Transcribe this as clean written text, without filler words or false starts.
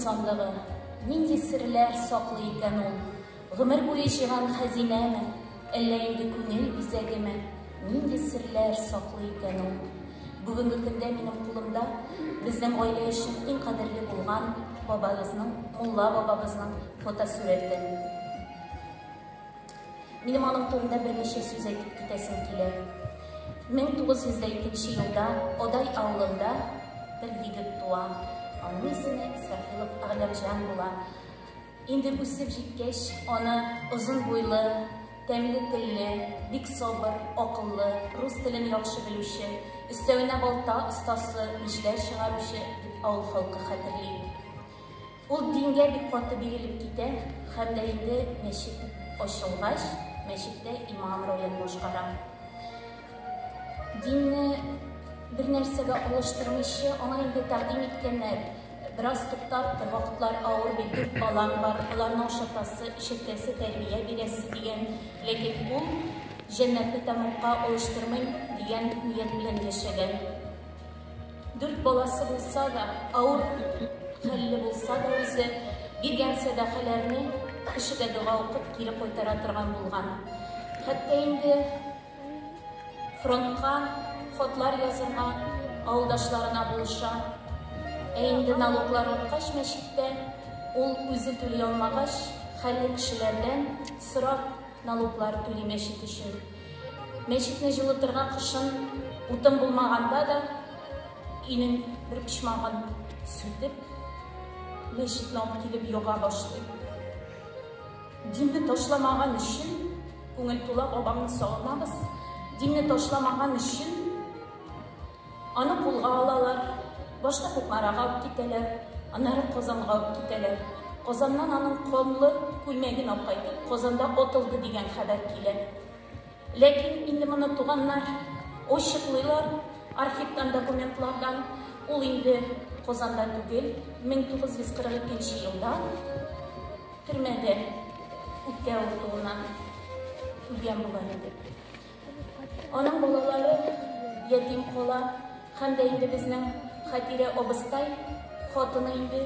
сандыгы, нинди серләр саклый икән ул? Гомер буе җыйган хәзинәме, әллә инде күңел бизәгеме? Нинди серләр саклый икән ул? Бүгенге көндә минем кулымда безнең гаилә өчен иң кадерле булган бабабызның, мулла бабабызның фотосурәте. Минем аның турында берничә сүз әйтеп китәсем килә. 1902 елда Одай авылында bir егет туа. Аның исеме Исрафилов Әгъләмҗан була. Инде үсеп җиткәч, аны озын буйлы, тәмле телле, бик сабыр, акыллы, рус телен яхшы белүче, өстәвенә балта остасы, мишләр чыгаручы дип авыл халкы хәтерли. Ул дингә бик каты бирелеп китә һәм дә инде мәчет ачылгач, мәчеттә имам ролен башкара. Динне bir нәрсәгә алыштырмыйчы, аңа инде тәкъдим иткәннәр. Бераз туктап, вакытлар авыр бит, 4 балам бар, аларның шатасы, ишеткәсе, тәрбия бирәсе дигән. Ләкин ул җәннәтне тәмамка алыштырмый дигән ният белән яшәгән. 4 баласы булса да, авыр хәлле булса да, үзе биргән сәдакаларны кешегә дуга укып кире кайтара торган булган. Хәтта инде фронтка хатлар язырга авылдашларына булыша. Инде налоглар аткач мәчеттә ул үзе түли алмагач, хәлле кешеләрдән сорап налоглар түли мәчет өчен. Мәчетне җылытырга кышын утын булмаганда да инен бер пичмагын сүтеп, мәчетне алып килеп яга башлый. Динне ташламаган өчен, күңел тулап бабамны сагынабыз. Динне ташламаган өчен аны кулга алалар, башка Кукмарага алып китәләр, аннары Казанга алып китәләр. Казаннан аның канлы күлмәген алып кайтып, Казанда атылды дигән хәбәр килә. Ләкин инде моны туганнар ачыклыйлар архивтан, документлардан. Ул инде Казанда түгел, 1942 елда төрмәдә үткә утуыннан үлгән була иде. Аның балалары ятим кала, һәм дә инде безнең Хәтирә абыстай хатыны инде